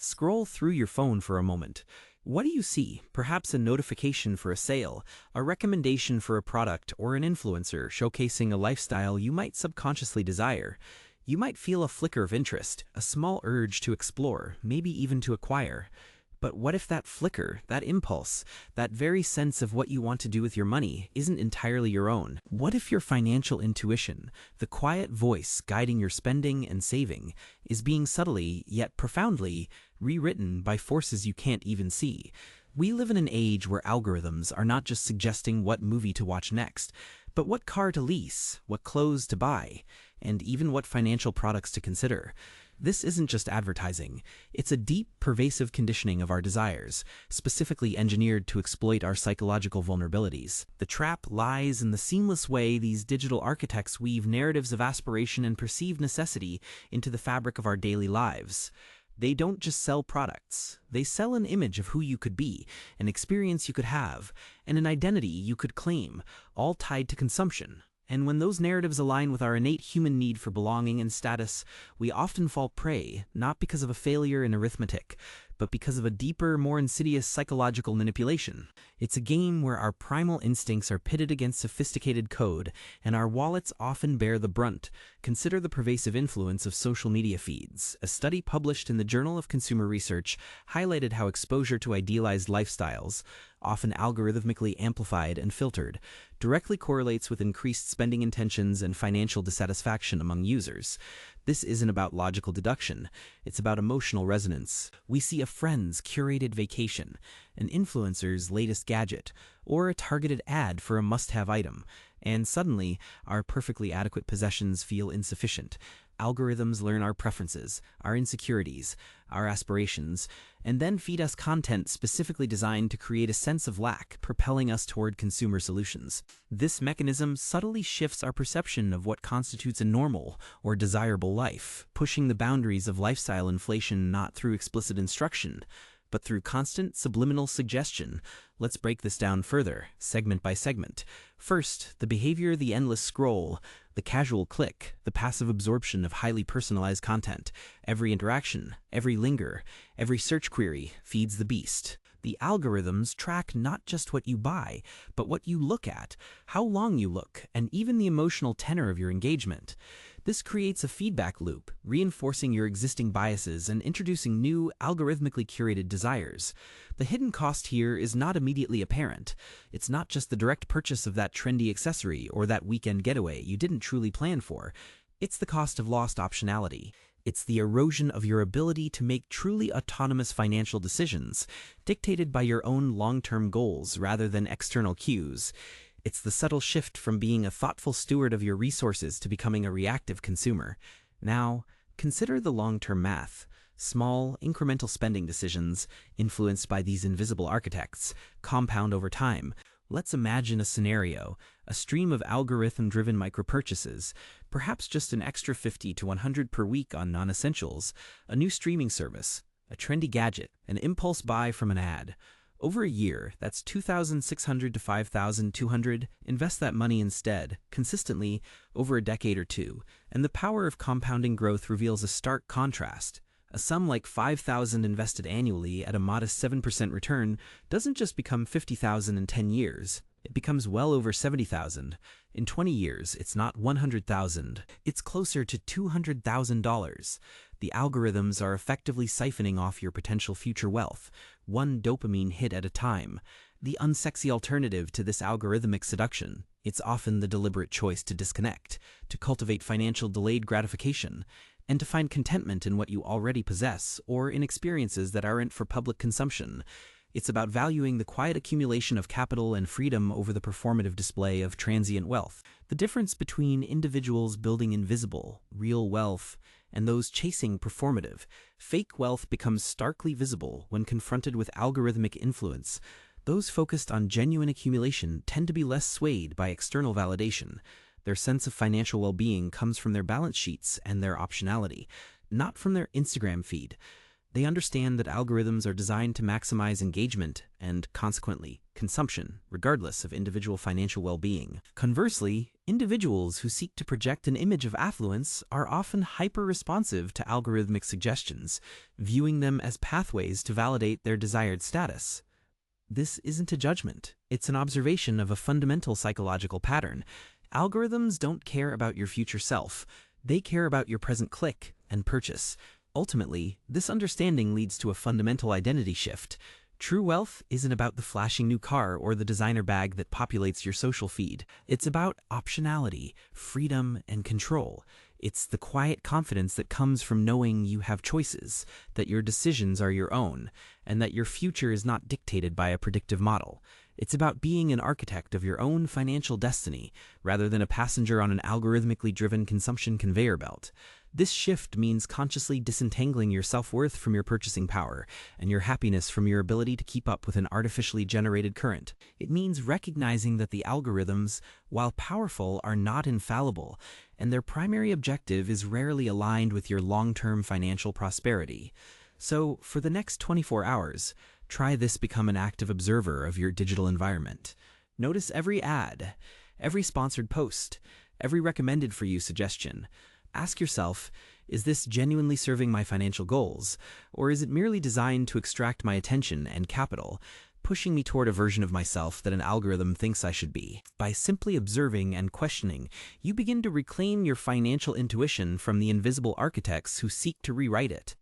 Scroll through your phone for a moment. What do you see? Perhaps a notification for a sale, a recommendation for a product, or an influencer showcasing a lifestyle you might subconsciously desire. You might feel a flicker of interest, a small urge to explore, maybe even to acquire. But what if that flicker, that impulse, that very sense of what you want to do with your money isn't entirely your own? What if your financial intuition, the quiet voice guiding your spending and saving, is being subtly, yet profoundly, rewritten by forces you can't even see? We live in an age where algorithms are not just suggesting what movie to watch next, but what car to lease, what clothes to buy, and even what financial products to consider. This isn't just advertising. It's a deep, pervasive conditioning of our desires, specifically engineered to exploit our psychological vulnerabilities. The trap lies in the seamless way these digital architects weave narratives of aspiration and perceived necessity into the fabric of our daily lives. They don't just sell products. They sell an image of who you could be, an experience you could have, and an identity you could claim, all tied to consumption. And when those narratives align with our innate human need for belonging and status, we often fall prey, not because of a failure in arithmetic, but because of a deeper, more insidious psychological manipulation. It's a game where our primal instincts are pitted against sophisticated code, and our wallets often bear the brunt. Consider the pervasive influence of social media feeds. A study published in the Journal of Consumer Research highlighted how exposure to idealized lifestyles, often algorithmically amplified and filtered, directly correlates with increased spending intentions and financial dissatisfaction among users. This isn't about logical deduction, it's about emotional resonance. We see a friend's curated vacation, an influencer's latest gadget, or a targeted ad for a must-have item, and suddenly, our perfectly adequate possessions feel insufficient. Algorithms learn our preferences, our insecurities, our aspirations, and then feed us content specifically designed to create a sense of lack, propelling us toward consumer solutions. This mechanism subtly shifts our perception of what constitutes a normal or desirable life, pushing the boundaries of lifestyle inflation not through explicit instruction, but through constant subliminal suggestion. Let's break this down further, segment by segment. First, the behavior, the endless scroll, the casual click, the passive absorption of highly personalized content. Every interaction, every linger, every search query feeds the beast. The algorithms track not just what you buy, but what you look at, how long you look, and even the emotional tenor of your engagement. This creates a feedback loop, reinforcing your existing biases and introducing new, algorithmically curated desires. The hidden cost here is not immediately apparent. It's not just the direct purchase of that trendy accessory or that weekend getaway you didn't truly plan for. It's the cost of lost optionality. It's the erosion of your ability to make truly autonomous financial decisions, dictated by your own long-term goals rather than external cues. It's the subtle shift from being a thoughtful steward of your resources to becoming a reactive consumer. Now, consider the long-term math. Small, incremental spending decisions, influenced by these invisible architects, compound over time. Let's imagine a scenario, a stream of algorithm-driven micropurchases, perhaps just an extra 50 to 100 per week on non-essentials, a new streaming service, a trendy gadget, an impulse buy from an ad. Over a year, that's $2,600 to $5,200. Invest that money instead, consistently, over a decade or two, and the power of compounding growth reveals a stark contrast. A sum like $5,000 invested annually at a modest 7% return doesn't just become $50,000 in 10 years. It becomes well over $70,000. In 20 years, it's not $100,000. It's closer to $200,000. The algorithms are effectively siphoning off your potential future wealth, one dopamine hit at a time. The unsexy alternative to this algorithmic seduction, it's often the deliberate choice to disconnect, to cultivate financial delayed gratification, and to find contentment in what you already possess or in experiences that aren't for public consumption. It's about valuing the quiet accumulation of capital and freedom over the performative display of transient wealth. The difference between individuals building invisible, real wealth and those chasing performative, fake wealth becomes starkly visible when confronted with algorithmic influence. Those focused on genuine accumulation tend to be less swayed by external validation. Their sense of financial well-being comes from their balance sheets and their optionality, not from their Instagram feed. They understand that algorithms are designed to maximize engagement and, consequently, consumption, regardless of individual financial well-being. Conversely, individuals who seek to project an image of affluence are often hyper-responsive to algorithmic suggestions, viewing them as pathways to validate their desired status. This isn't a judgment. It's an observation of a fundamental psychological pattern. Algorithms don't care about your future self. They care about your present click and purchase. Ultimately, this understanding leads to a fundamental identity shift. True wealth isn't about the flashing new car or the designer bag that populates your social feed. It's about optionality, freedom, and control. It's the quiet confidence that comes from knowing you have choices, that your decisions are your own, and that your future is not dictated by a predictive model. It's about being an architect of your own financial destiny, rather than a passenger on an algorithmically driven consumption conveyor belt. This shift means consciously disentangling your self-worth from your purchasing power, and your happiness from your ability to keep up with an artificially generated current. It means recognizing that the algorithms, while powerful, are not infallible, and their primary objective is rarely aligned with your long-term financial prosperity. So, for the next 24 hours, try this: become an active observer of your digital environment. Notice every ad, every sponsored post, every recommended for you suggestion. Ask yourself, is this genuinely serving my financial goals, or is it merely designed to extract my attention and capital, pushing me toward a version of myself that an algorithm thinks I should be? By simply observing and questioning, you begin to reclaim your financial intuition from the invisible architects who seek to rewrite it.